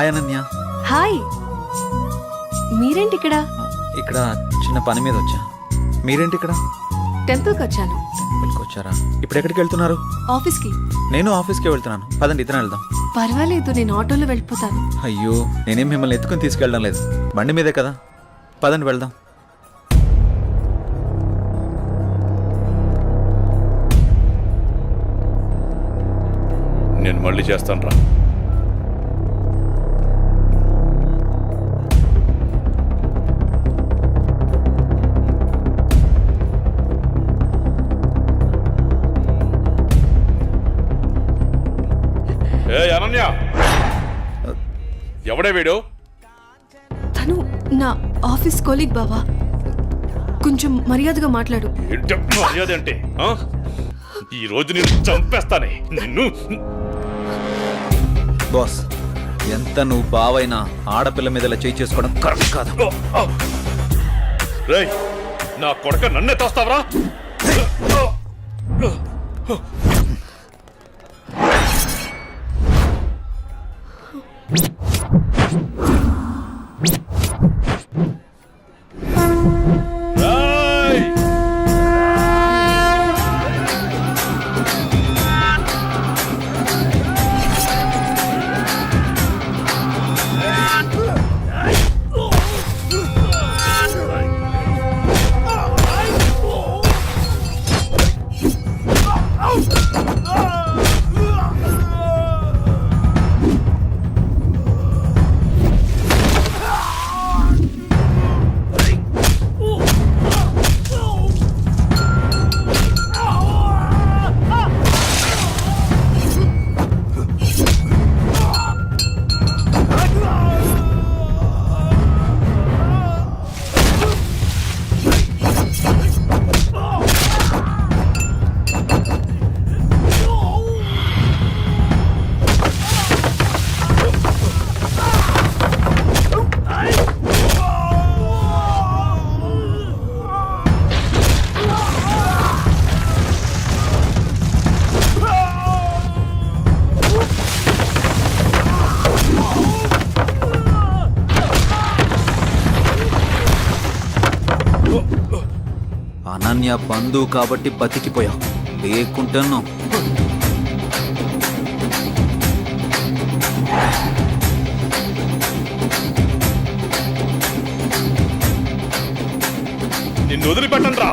Hi Ananya. Hi, మీరేంటి ఇక్కడ? ఇక్కడ చిన్న పని మీద వచ్చా. మీరేంటి ఇక్కడ? టెంపుల్కి వచ్చాను. టెంపుల్కి వచ్చారా? ఇప్పుడు ఎక్కడికి వెళ్తున్నారు? ఆఫీస్కి. నేను ఆఫీస్కి వెళ్తున్నాను. పదండి, ఇద్దరం వెళ్దాం. పర్వాలేదు, నేను ఆటోలో వెళ్ళిపోతాను. అయ్యో, నేనేం మిమ్మల్ని ఎత్తుకుని తీసుకెళ్ళడం లేదు, బండి మీదే కదా. పదండి వెళ్దాం. నేను మళ్ళీ చేస్తాను రా. ఏ అనన్య, ఎవడే వీడు? తను నా ఆఫీస్ కొలీగ్ బావా. కొంచెం మర్యాదగా మాట్లాడు. ఏంటి మర్యాద అంటే? ఈ రోజు నేను చంపేస్తానే నిన్ను. బాస్, ఎంత నువ్వు బావైనా ఆడపిల్ల మీద ఇలా చేయి చేసుకోవడం కరెక్ట్ కాదు. రేయ్, నా కొడక నన్నే తోస్తావరా? అనన్య బంధువు కాబట్టి బతికిపోయావు, లేకుంటాను. నిన్ను వదిలిపెట్టను రా.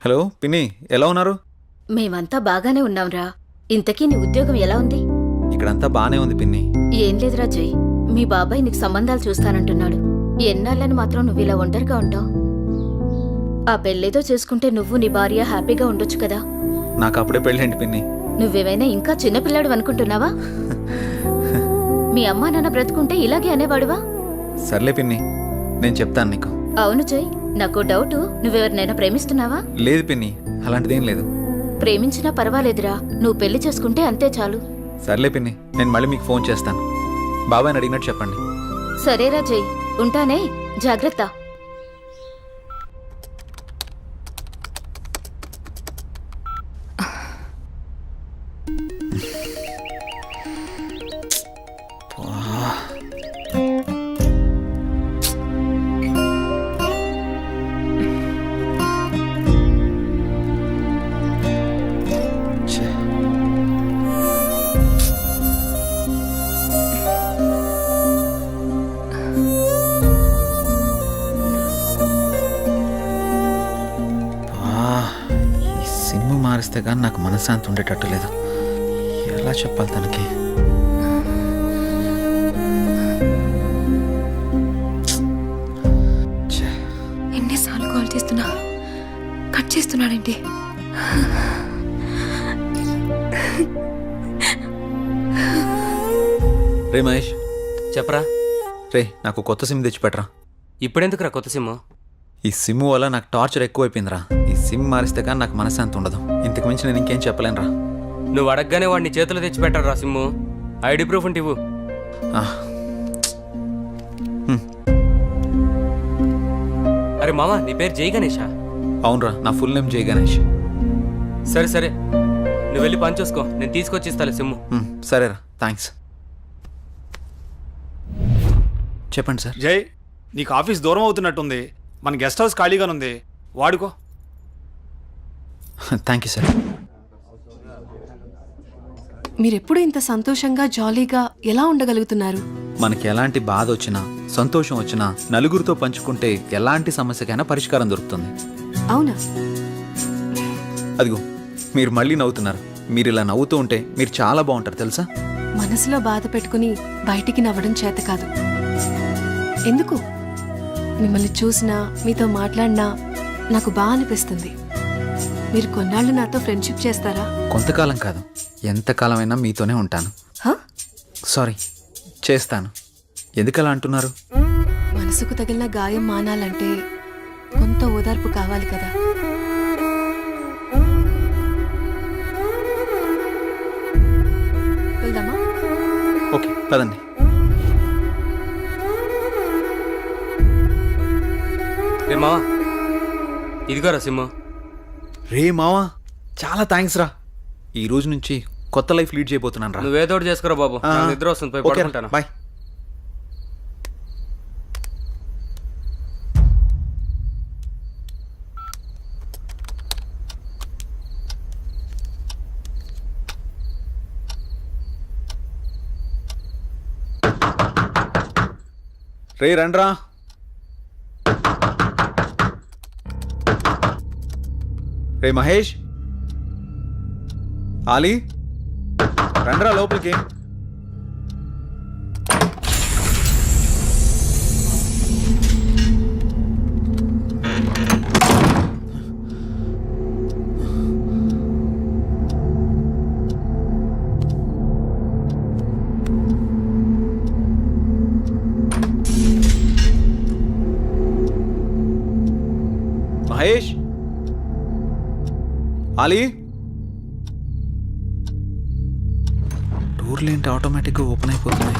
హలో పిన్ని, ఎలా ఉన్నారు? మేమంతా బాగానే ఉన్నాంరా. ఇంతకీ నీ ఉద్యోగం ఎలా ఉంది? ఇక్కడంతా బానే ఉంది పిన్ని. ఏం లేదురా జై, మీ బాబాయ్ నీకు సంబంధాలు చూస్తానంటున్నాడు. ఎన్నాళ్ళని మాత్రం నువ్వు ఇలా ఒంటరిగా ఉంటావు? ఆ పెళ్ళేదో చేసుకుంటే నువ్వు నీ భార్య హ్యాపీగా ఉండొచ్చు కదా. నాకు అప్పుడే పెళ్ళేంటి పిన్ని? నువ్వేమైనా ఇంకా చిన్నపిల్లాడు అనుకుంటున్నావా? మీ అమ్మా నాన్న బ్రతుకుంటే ఇలాగే అనేవాడువా? సర్లే పిన్ని, నేను చెప్తాను నీకు. అవును జై, నాకు డౌట్, నువ్వెవరినైనా ప్రేమిస్తున్నావా? లేదు పిన్ని, అలాంటిదేం లేదు. ప్రేమించినా పర్వాలేదురా, నువ్వు పెళ్లి చేసుకుంటే అంతే చాలు. సర్లే పిన్ని, నేను మళ్ళీ మీకు ఫోన్ చేస్తాను. బాబాయ్ని అడిగినట్టు చెప్పండి. సరేరా జై, ఉంటానే, జాగ్రత్త. మారిస్తే కానీ నాకు మనశ్శాంతి ఉండేటట్టు లేదు. ఎలా చెప్పాలి తనకి? ఎన్నిసార్లు కాల్ చేస్తున్నా కట్ చేస్తున్నాడేంటి? రే మహేష్, చెప్పరా. రే నాకు కొత్త సిమ్ తెచ్చిపెట్టరా. ఇప్పుడెందుకురా కొత్త సిమ్? ఈ సిమ్ వల్ల నాకు టార్చర్ ఎక్కువైపోయిందిరా. ఈ సిమ్ మారిస్తే కానీ నాకు మనశ్శాంతి ఉండదు. ఇంతకు మించి నేను ఇంకేం చెప్పలేనురా. నువ్వు అడగగానే వాడిని చేతిలో తెచ్చిపెట్టారా సిమ్ము? ఐడి ప్రూఫ్ ఉంటే ఇవ్వు. హ్మ్. అరే మామ, నీ పేరు జై గణేషా? అవునరా, నా ఫుల్ నేమ్ జై గణేష్. సరే సరే, నువ్వు వెళ్ళి పని చూసుకో, నేను తీసుకొచ్చి ఇస్తాలే సిమ్ము. సరేరా, థ్యాంక్స్. చెప్పండి సార్. జై, నీకు ఆఫీస్ దూరం అవుతున్నట్టుంది. మన గెస్ట్ హౌస్ ఖాళీగానుంది, వాడుకో. Thank you sir. మీరెప్పుడు ఇంత సంతోషంగా జాలీగా ఎలా ఉండగలుగుతున్నారు? మనకి ఎలాంటి బాధ వచ్చినా సంతోషం వచ్చినా నలుగురితో పంచుకుంటే ఎలాంటి సమస్యకైనా పరిష్కారం దొరుకుతుంది. అవునా? అదిగో మీరు మళ్ళీ నవ్వుతున్నారు. మీరు ఇలా నవ్వుతూ ఉంటే మీరు చాలా బాగుంటారు తెలుసా. మనసులో బాధ పెట్టుకుని బయటికి నవ్వడం చేత కాదు. ఎందుకు? మిమ్మల్ని చూసినా మీతో మాట్లాడినా నాకు బాగా అనిపిస్తుంది. మీరు కొన్నాళ్ళు నాతో ఫ్రెండ్షిప్ చేస్తారా? కొంతకాలం కాదు, ఎంతకాలమైనా మీతోనే ఉంటాను. హ? సారీ, చేస్తాను. ఎందుకలా అంటున్నారు? మనసుకు తగిలిన గాయం మానాలంటే కొంత ఓదార్పు కావాలి కదా. వెళ్దామా? ఓకే, పదండి. రే మావా, ఇదిగోరా సిమ్ము. రే మావా, చాలా థ్యాంక్స్ రా. ఈ రోజు నుంచి కొత్త లైఫ్ లీడ్ చేయబోతున్నాను రా. నువ్వేదోటి చేసుకురా బాబు, నాకు నిద్ర వస్తుంది, పోయి ఓకే, పడుకుంటాను. బాయ్. రే రండ్రా. రే మహేష్, ఆలీ, రండ్రా లోపలికి. మహేష్, ఆలీ, డోర్లు ఏంటి ఆటోమేటిక్గా ఓపెన్ అయిపోతున్నాయి?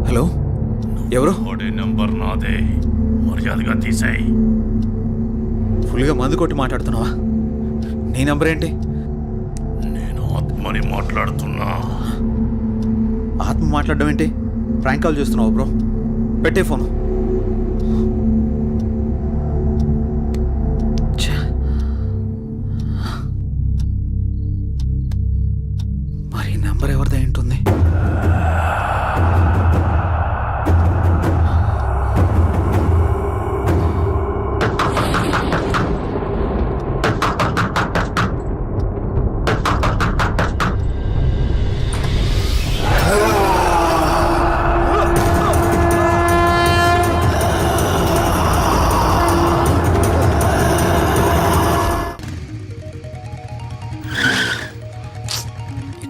హలో, ఎవరు? నెంబర్ నాదే, మర్యాదగా తీసేయ్. ఫుల్గా మందు కొట్టి మాట్లాడుతున్నావా? నీ నంబర్ ఏంటి? నేను ఆత్మని మాట్లాడుతున్నా. ఆత్మ మాట్లాడడం ఏంటి? ప్రాంక్ కాల్ చేస్తున్నావు బ్రో. పెట్టే ఫోను. ఛే. మరి ఈ నెంబర్ ఎవరిదై ఉంటుంది?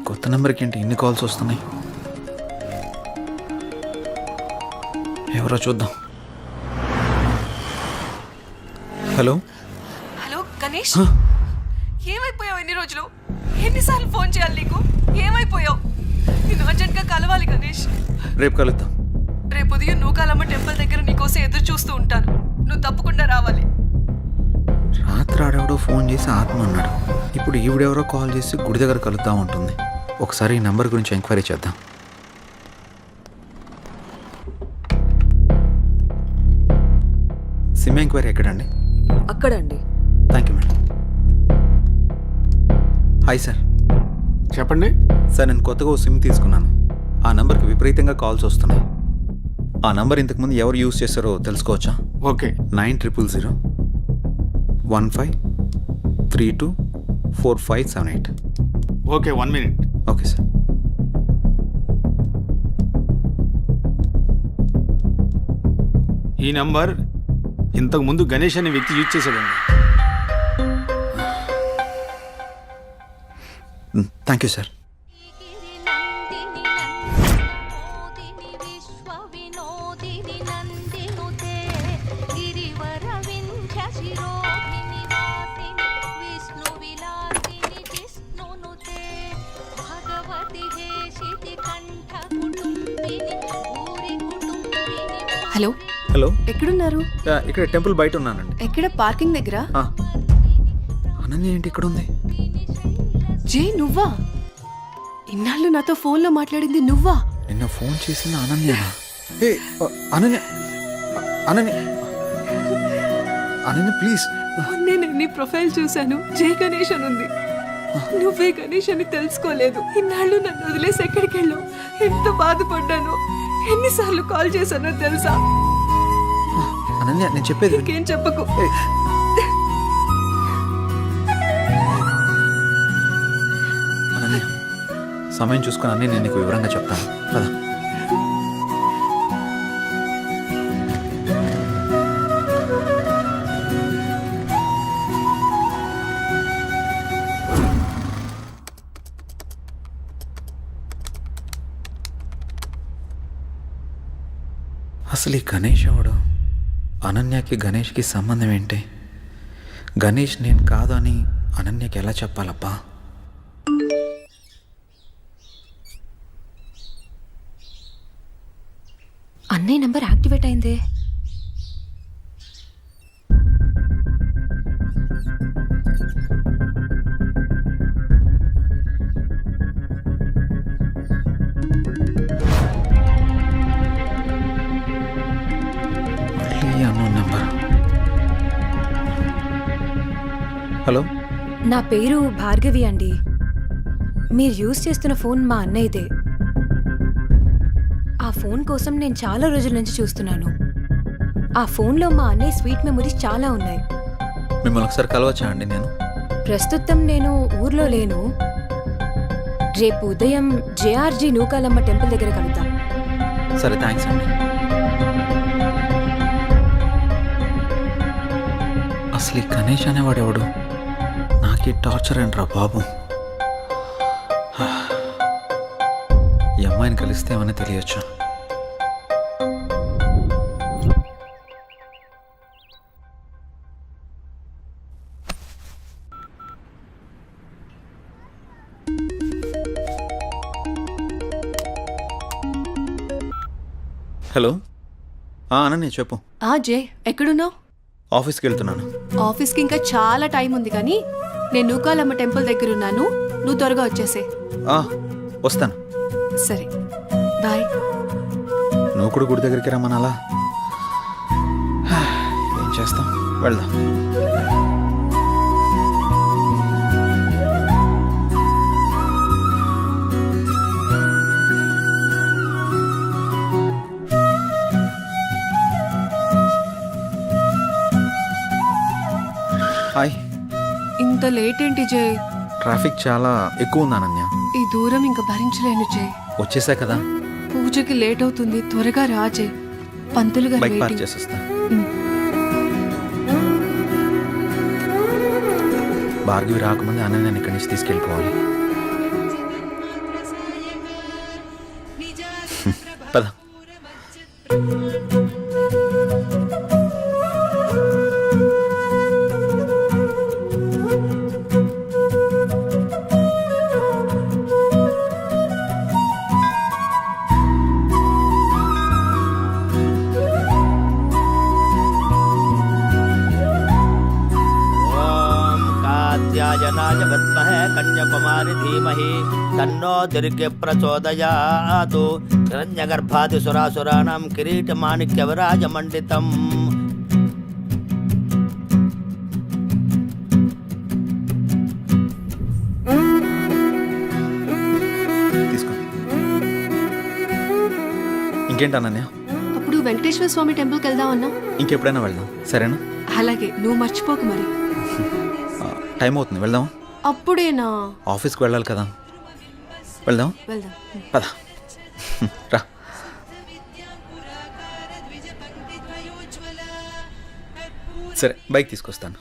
కొత్త నెంబర్కి ఏంటి ఇన్ని కాల్స్ వస్తున్నాయి? ఎవరో చూద్దాం. హలో హలో గణేష్, ఏమైపోయావు? ఎన్ని రోజులు, ఎన్నిసార్లు ఫోన్ చేయాలి నీకు? ఏమైపోయావు? నేను అర్జెంట్గా కలవాలి గణేష్. రేపు కలుద్దాం. రేపు ఉదయం నూకాలమ్మ టెంపుల్ దగ్గర నీకోసం ఎదురు చూస్తూ ఉంటాను. నువ్వు తప్పకుండా రావాలి. రాత్రి ఆడెవడో ఫోన్ చేసి ఆత్మ అన్నాడు. ఇప్పుడు ఈవిడెవరో కాల్ చేసి గుడి దగ్గర కలుద్దాం ఉంటుంది. ఒకసారి ఈ నంబర్ గురించి ఎంక్వైరీ చేద్దాం. సిమ్ ఎంక్వైరీ ఎక్కడండి? అక్కడండి. Thank you madam. Hi sir. చెప్పండి. సార్, నేను కొత్తగా ఓ సిమ్ తీసుకున్నాను. ఆ నంబర్కి విపరీతంగా కాల్స్ వస్తున్నాయి. ఆ నంబర్ ఇంతకుముందు ఎవరు యూజ్ చేస్తారో తెలుసుకోవచ్చా? Okay. 900015324578. Okay, 1 minute. Okay sir. ఈ నంబర్ ఇంతకు ముందు గణేష్ అనే వ్యక్తి యూజ్ చేశాడండి. Thank you sir. Hello, hello. ఎక్కడున్నారు? ఇక్కడ టెంపుల్ బయట ఉన్నానండి. ఎక్కడ? పార్కింగ్ దగ్గర. అనన్య ఏంటి ఇక్కడ ఉంది? జే, నువ్వా? ఇన్నాళ్ళు నాతో ఫోన్లో మాట్లాడింది నువ్వా? నిన్న ఫోన్ చేసింది అనన్య. అనన్య అనన్య అనన్య ప్లీజ్. నేను నీ ప్రొఫైల్ చూశాను. జే గణేష్ అని ఉంది. నువ్వే గణేష్ అని తెలుసుకోలేదు. ఇన్నాళ్ళు నన్ను వదిలేసి ఎక్కడికి వెళ్ళావు? ఎంత బాధపడ్డాను. ఎన్నిసార్లు కాల్ చేశానో తెలుసా? అనన్య, నేను చెప్పేది విను. ఇంకేం చెప్పకు. అనన్య, సమయం చూసుకొని అన్నీ నేను నీకు వివరంగా చెప్తాను కదా. అసలు ఈ గణేష్ ఎవడు? అనన్యకి గణేష్కి సంబంధం ఏంటి? గణేష్ నేను కాదు అని అనన్యకి ఎలా చెప్పాలబ్బా? అన్నయ్య నంబర్ యాక్టివేట్ అయిందే. హలో, నా పేరు భార్గవి అండి. మీరు యూజ్ చేస్తున్న ఫోన్ మా అన్నయ్యదే. ఆ ఫోన్ కోసం నేను చాలా రోజుల నుంచి చూస్తున్నాను. ఆ ఫోన్లో మా అన్నయ్య స్వీట్ మెమరీస్ చాలా ఉన్నాయి. మిమ్మల్ని ఒకసారి కలవచ్చా అండి? నేను ప్రస్తుతం నేను ఊర్లో లేను. రేపు ఉదయం జేఆర్జీ నూకాలమ్మ టెంపుల్ దగ్గర కలుద్దాం. సరే, థ్యాంక్స్ అండి. అసలు ఈ గణేష్ అనేవాడు ఎవడు? నాకీ టార్చర్ ఏంట్రా బాబు. ఈ అమ్మాయిని కలిస్తే ఏమని తెలియచ్చు. హలో. అనన్య చెప్పు. జే, ఎక్కడున్నావు? ఆఫీస్కి వెళ్తున్నాను. ఆఫీస్కి ఇంకా చాలా టైం ఉంది, కానీ నేను నూకాలమ్మ టెంపుల్ దగ్గర ఉన్నాను. నువ్వు త్వరగా వచ్చేసే. వస్తాను. సరే బాయ్. నువ్వు కూడా గుడి దగ్గరికి రమ్మనాలా? ఏం చేస్తాం, వెళ్దాం. హాయ్. ఇంత లేట్ ఏంటి జయ్? ట్రాఫిక్ చాలా ఎక్కువ ఉంది అనన్య. ఈ దూరం ఇంకా భరించలేను జయ్. వచ్చేసా కదా, పూజకి లేట్ అవుతుంది, త్వరగా రా జయ్. పంతులు గారు బైక్ పార్క్ waiting. చేసేస్తా. భార్గవి రాకముందే అనన్యని ఇక్కడి నుంచి తీసుకెళ్ళిపోవాలి. పద. ఓం కాత్యాయనాయ విద్మహే కన్యాకుమారి ధీమహి తన్నో దుర్గే ప్రచోదయాతు హిరణ్యగర్భాది సురాసురాణం కిరీటమాణిక్య విరాజమండితం. తీసుకో. ఇంకేంటి అనన్య? అప్పుడు వెంకటేశ్వర స్వామి టెంపుల్కి వెళ్దాం అన్నా. ఇంకెప్పుడైనా వెళ్దాం, సరేనా? అలాగే, నువ్వు మర్చిపోకు మరి. టైం అవుతుంది, వెళ్దాం. అప్పుడేనా? ఆఫీస్కి వెళ్ళాలి కదా, వెళ్దాం. వెళ్దాం. పద. రా. సరే, బైక్ తీసుకొస్తాను.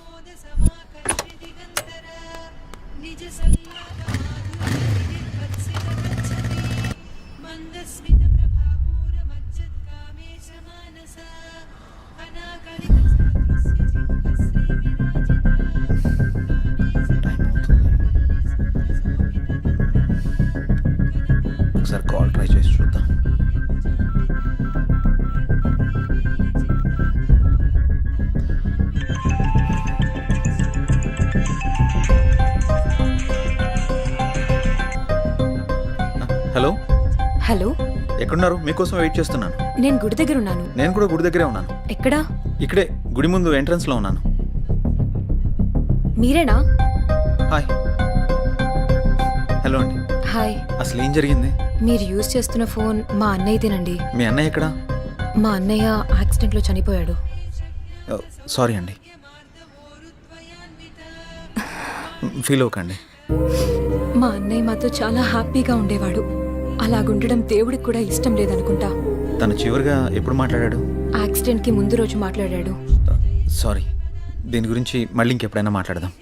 టైం అవుతుంది. ఒకసారి కాల్ ట్రై చేసి చూద్దాం. హలో, హలో, ఎక్కడున్నారు? మీకోసం వెయిట్ చేస్తున్నాను. నేను గుడి దగ్గర ఉన్నాను. నేను కూడా గుడి దగ్గరే ఉన్నాను. ఎక్కడా? ఇక్కడే గుడి ముందు ఎంట్రన్స్లో ఉన్నాను. మీరేనా? హాయ్. హలో అండి. హాయ్. అసలు ఏం జరిగింది? మీరు యూజ్ చేస్తున్న ఫోన్ మా అన్నయ్యదేనండి. మీ అన్నయ్య ఎక్కడా? మా అన్నయ్య యాక్సిడెంట్లో చనిపోయాడు. సారీ అండి, ఫీల్ అవ్వకండి. మా అన్నయ్య మాతో చాలా హ్యాపీగా ఉండేవాడు. అలాగుండడం దేవుడికి కూడా ఇష్టం లేదనుకుంటా. తను చివరిగా ఎప్పుడు మాట్లాడాడు? యాక్సిడెంట్కి ముందు రోజు మాట్లాడాడు. సారీ, దీని గురించి మళ్ళీ ఇంకెప్పుడైనా మాట్లాడదాం.